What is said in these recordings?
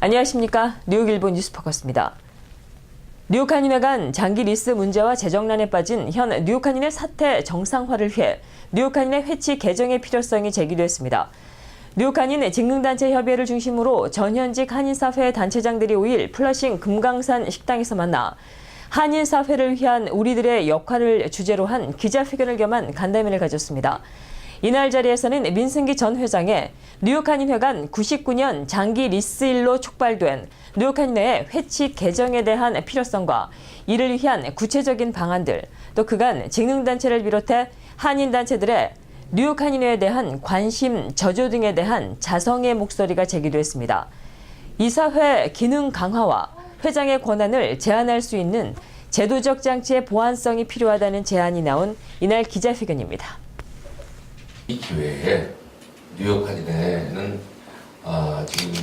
안녕하십니까. 뉴욕일보 뉴스포커스입니다. 뉴욕 한인회 간 장기 리스 문제와 재정난에 빠진 현 뉴욕 한인회 사태 정상화를 위해 뉴욕 한인회 회치 개정의 필요성이 제기됐습니다. 뉴욕 한인 직능단체 협의회를 중심으로 전현직 한인사회 단체장들이 5일 플러싱 금강산 식당에서 만나 한인사회를 위한 우리들의 역할을 주제로 한 기자회견을 겸한 간담회를 가졌습니다. 이날 자리에서는 민승기 전 회장의 뉴욕 한인회 간 99년 장기 리스일로 촉발된 뉴욕 한인회의 회치 개정에 대한 필요성과 이를 위한 구체적인 방안들, 또 그간 직능단체를 비롯해 한인단체들의 뉴욕 한인회에 대한 관심, 저조 등에 대한 자성의 목소리가 제기됐습니다. 이사회 기능 강화와 회장의 권한을 제한할 수 있는 제도적 장치의 보완성이 필요하다는 제안이 나온 이날 기자회견입니다. 이 기회에 뉴욕 한인회는 지금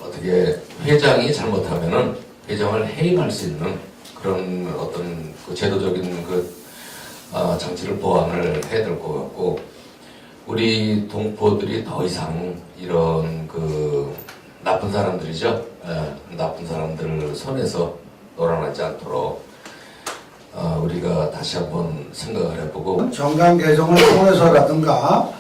어떻게 회장이 잘못하면은 회장을 해임할 수 있는 그런 어떤 그 제도적인 장치를 보완을 해야 될 것 같고, 우리 동포들이 더 이상 이런 나쁜 사람들이죠. 나쁜 사람들 손에서 놀아나지 않도록 우리가 다시 한번 생각을 해보고, 정강 개정을 통해서라든가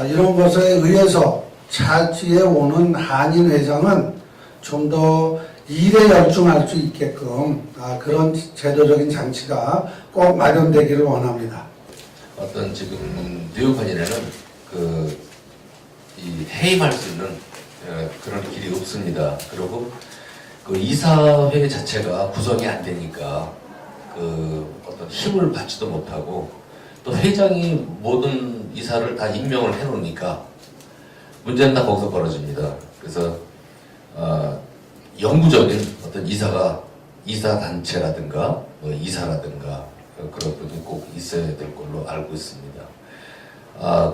이런 것에 의해서 차지해 오는 한인 회장은 좀 더 일에 열중할 수 있게끔 그런 제도적인 장치가 꼭 마련되기를 원합니다. 어떤 지금 뉴욕 한인회는 이 해임할 수 있는 그런 길이 없습니다. 그리고 그 이사회 자체가 구성이 안 되니까 어떤 힘을 받지도 못하고, 또 회장이 모든 이사를 다 임명을 해놓으니까 문제는 다 거기서 벌어집니다. 그래서 영구적인 어떤 이사단체라든가 이사라든가 그런 분이 꼭 있어야 될 걸로 알고 있습니다.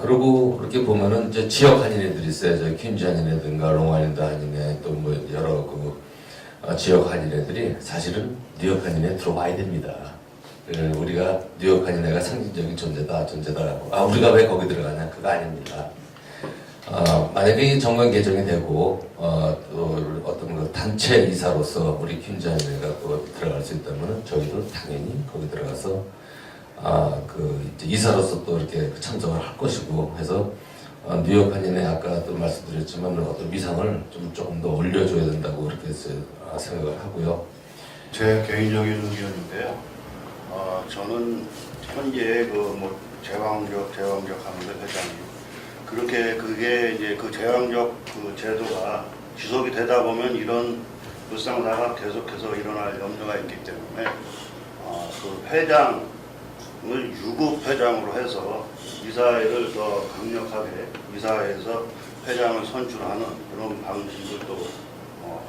그리고 그렇게 보면은 이제 지역 한인회들이 있어요. 퀸즈 한인회든가 롱아일랜드 한인회, 또 여러 지역 한인회들이 사실은 뉴욕 한인회에 들어와야 됩니다. 우리가 뉴욕 한인회가 상징적인 존재다. 우리가 왜 거기 들어가냐? 그거 아닙니다. 만약에 정관 개정이 되고 또 어떤 단체 이사로서 우리 퀸즈 한인회가 또 들어갈 수 있다면 저희도 당연히 거기 들어가서 이제 이사로서 또 이렇게 참석을 할 것이고 해서 뉴욕 한인회 아까도 말씀드렸지만 어떤 위상을 조금 더 올려줘야 된다고 그렇게 생각을 하고요. 제 개인적인 의견인데요. 저는 현재 제왕적 하는데 회장이 그게 이제 제왕적 제도가 지속이 되다 보면 이런 불상사가 계속해서 일어날 염려가 있기 때문에 회장을 유급 회장으로 해서 이사회를 더 강력하게 이사회에서 회장을 선출하는 그런 방식을 또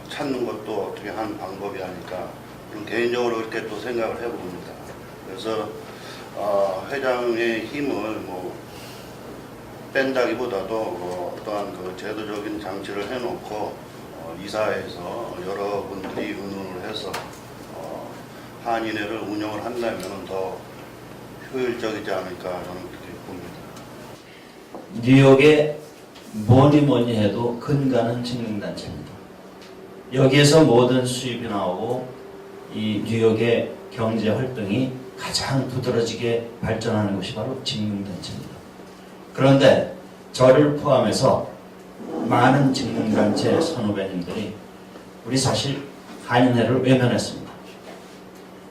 찾는 것도 어떻게 하는 방법이 아닐까, 그런 개인적으로 그렇게 또 생각을 해봅니다. 그래서 회장의 힘을 뺀다기보다도 어떠한 제도적인 장치를 해놓고 이사회에서 여러분들이 의논을 해서 한인회를 운영을 한다면 더 효율적이지 않을까 저는 그렇게 봅니다. 뉴욕에 뭐니 해도 근간은 직능단체입니다. 여기에서 모든 수입이 나오고 이 뉴욕의 경제 활동이 가장 두드러지게 발전하는 것이 바로 직능단체입니다. 그런데 저를 포함해서 많은 직능단체 선후배님들이 우리 사실 한인회를 외면했습니다.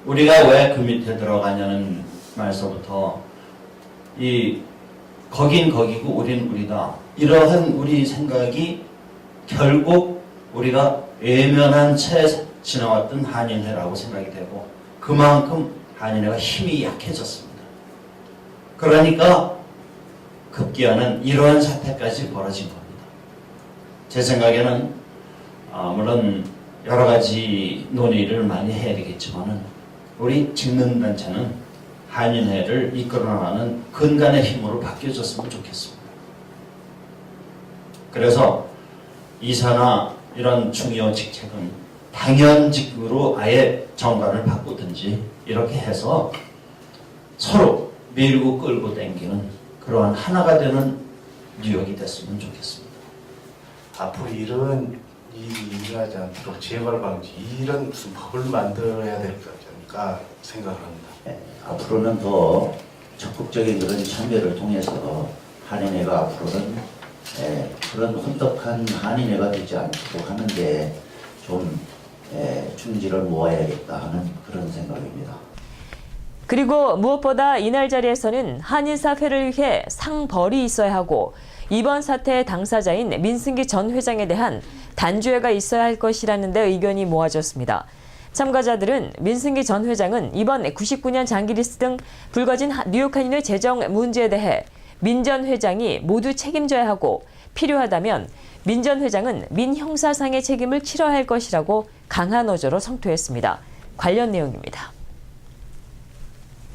우리가 왜 그 밑에 들어가냐는 말서부터 거긴 거기고 우린 우리다, 이러한 우리 생각이 결국 우리가 외면한 채 지나왔던 한인회라고 생각이 되고, 그만큼 한인회가 힘이 약해졌습니다. 그러니까 급기야는 이러한 사태까지 벌어진 겁니다. 제 생각에는 물론 여러 가지 논의를 많이 해야 되겠지만은 우리 직능단체는 한인회를 이끌어나가는 근간의 힘으로 바뀌어졌으면 좋겠습니다. 그래서 이사나 이런 중요 직책은 당연직으로 아예 정관을 바꾸든지 이렇게 해서 서로 밀고 끌고 당기는 그러한 하나가 되는 뉴욕이 됐으면 좋겠습니다. 앞으로 일은 일이 일어나지 않도록 재발 방지 이런 무슨 법을 만들어야 될 것 않을까 생각을 합니다. 앞으로는 더 적극적인 그런 참여를 통해서 한인회가 앞으로는 그런 혼덕한 한인회가 되지 않도록 하는데 좀 충지를 모아야겠다 하는 그런 생각입니다. 그리고 무엇보다 이날 자리에서는 한인사회를 위해 상벌이 있어야 하고 이번 사태의 당사자인 민승기 전 회장에 대한 단죄가 있어야 할 것이라는 데 의견이 모아졌습니다. 참가자들은 민승기 전 회장은 이번 99년 장기리스 등 불거진 뉴욕 한인회 재정 문제에 대해 민 전 회장이 모두 책임져야 하고 필요하다면 민 전 회장은 민형사상의 책임을 치러야 할 것이라고 강한 어조로 성토했습니다. 관련 내용입니다.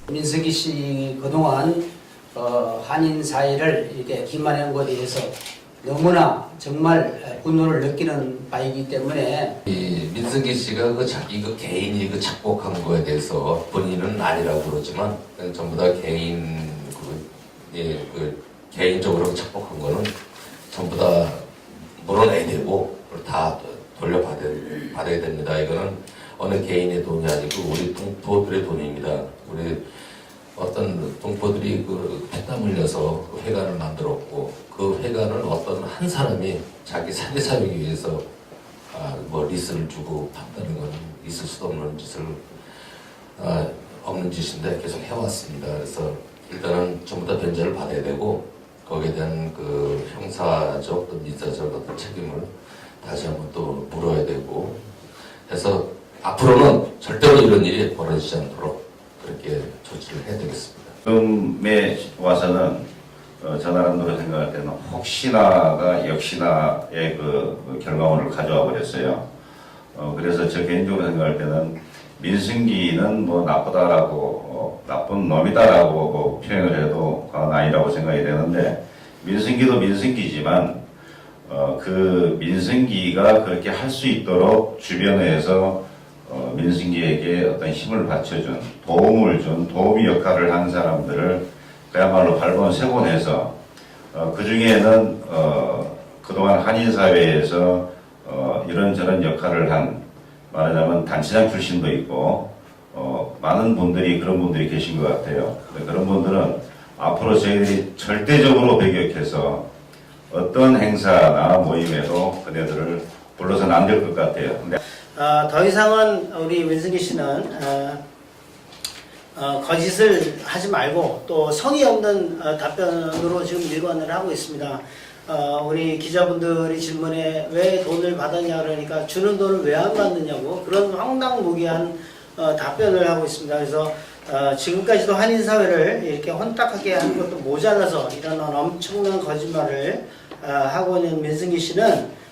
민승기 씨 그동안 한인 사회를 이렇게 기만한 것에 대해서 너무나 정말 분노를 느끼는 바이기 때문에 이 민승기 씨가 자기 개인이 착복한 거에 대해서 본인은 아니라고 그러지만 전부 다 개인적으로 착복한 거는 전부 다 물어내야 되고 다 돌려받아야 됩니다. 이거는 어느 개인의 돈이 아니고 우리 동포들의 돈입니다. 우리 어떤 동포들이 피땀 흘려서 회관을 만들었고 그 회관을 어떤 한 사람이 자기 사기 살기 위해서 리스를 주고 판다는 건 있을 수도 없는 짓인데 계속 해왔습니다. 그래서 일단은 전부 다 변제를 받아야 되고 거기에 대한 형사적 또 민사적 어떤 책임을 다시 한번 또 물어야 되고 해서 앞으로는 절대로 이런 일이 벌어지지 않도록 그렇게 조치를 해야 되겠습니다. 지금에 와서는 저 나름대로 생각할 때는 혹시나가 역시나의 그 결과물을 가져와 버렸어요. 그래서 저 개인적으로 생각할 때는 민승기는 뭐 나쁘다라고 나쁜 놈이다라고 표현을 해도 과언 아니라고 생각이 되는데 민승기도 민승기지만 그 민승기가 그렇게 할 수 있도록 주변에서 민승기에게 어떤 힘을 받쳐준 도움이 역할을 한 사람들을 그야말로 발본 세곤해서 그 중에는 그동안 한인사회에서 이런저런 역할을 한 말하자면 단체장 출신도 있고 많은 분들이 그런 분들이 계신 것 같아요. 그런 분들은 앞으로 저희들이 절대적으로 배격해서 어떤 행사나 모임에도 그네들을 불러서는 안 될 것 같아요. 근데 더 이상은 우리 민승기 씨는 거짓을 하지 말고 또 성의 없는 답변으로 지금 일관을 하고 있습니다. 우리 기자분들이 질문에 왜 돈을 받았냐 그러니까 주는 돈을 왜 안 받느냐고 그런 황당무계한 답변을 하고 있습니다. 그래서 지금까지도 한인사회를 이렇게 혼탁하게 하는 것도 모자라서 이런 엄청난 거짓말을 하고 있는 민승기 씨는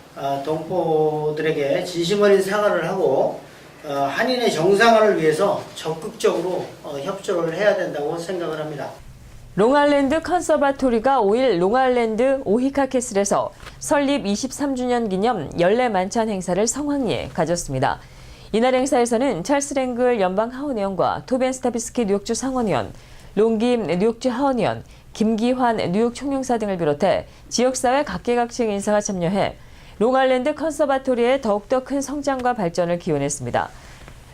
동포들에게 진심 어린 사과를 하고 한인의 정상화를 위해서 적극적으로 협조를 해야 된다고 생각을 합니다. 롱아일랜드 컨서바토리가 5일 롱아일랜드 오히카캐슬에서 설립 23주년 기념 연례 만찬 행사를 성황리에 가졌습니다. 이날 행사에서는 찰스 랭글 연방 하원의원과 토벤 스타비스키 뉴욕주 상원의원, 롱김 뉴욕주 하원의원, 김기환 뉴욕 총영사 등을 비롯해 지역사회 각계각층 인사가 참여해 롱아일랜드 컨서바토리의 더욱더 큰 성장과 발전을 기원했습니다.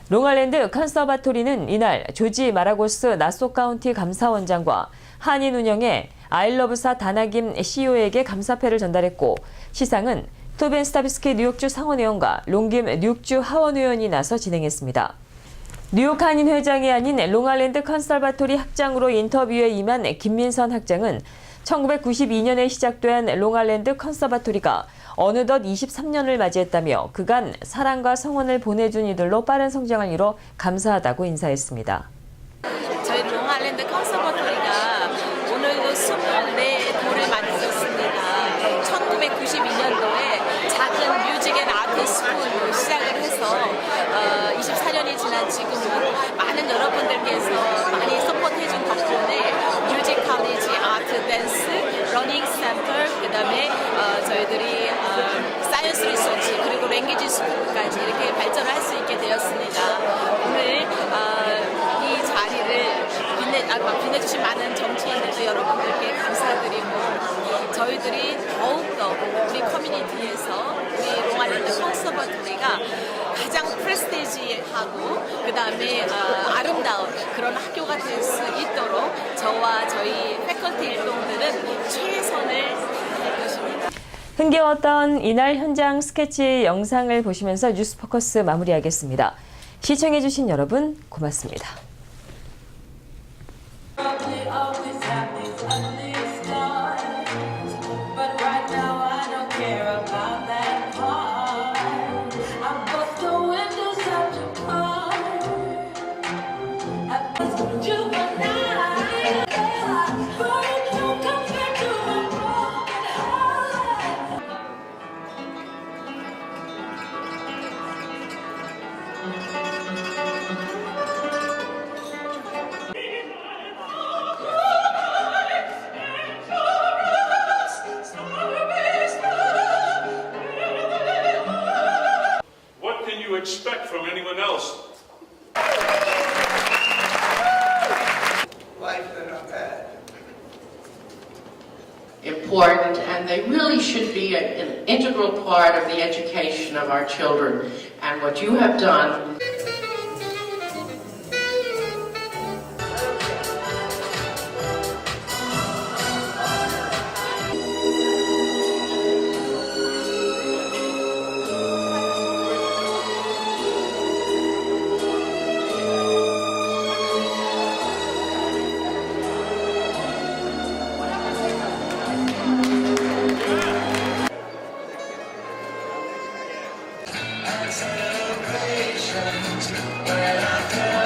롱아일랜드 컨서바토리는 이날 조지 마라고스 나소 카운티 감사원장과 한인 운영의 아일러브사 다나김 CEO에게 감사패를 전달했고 시상은 토벤 스타비스키 뉴욕주 상원의원과 롱김 뉴욕주 하원의원이 나서 진행했습니다. 뉴욕 한인 회장이 아닌 롱아일랜드 컨서바토리 학장으로 인터뷰에 임한 김민선 학장은 1992년에 시작된 롱아일랜드 컨서바토리가 어느덧 23년을 맞이했다며 그간 사랑과 성원을 보내준 이들로 빠른 성장을 이뤄 감사하다고 인사했습니다. 저희 롱아일랜드 컨서바토리가 오늘도 24돌을 만들었습니다. 1992년도에 작은 뮤직 앤 아트 스쿨로 시작을 해서 24년이 지난 지금은 많은 여러분들께서 많이 서포트해준 덕분에 뮤직 컬리지, 아트, 댄스, 러닝 센터, 그 다음에 저희들이 사이언스 리서치 그리고 랭귀지 스쿨까지 이렇게 발전을 할 수 있게 되었습니다. 오늘 이 자리를 빛내주신 많은 정치인들 여러분들께 감사드리고 저희들이 더욱더 우리 커뮤니티에서 우리 롱아일랜드 컨버터리가 가장 프레스티지하고 그다음에 아름다운 그런 학교가 될 수 있도록 저와 저희 패컬티 일동들은 최선을 다할 것입니다. 흥겨웠던 이날 현장 스케치 영상을 보시면서 뉴스포커스 마무리하겠습니다. 시청해주신 여러분 고맙습니다. What can you expect from anyone else? Important, and they really should be an integral part of the education of our children. And what you have done Celebrations when I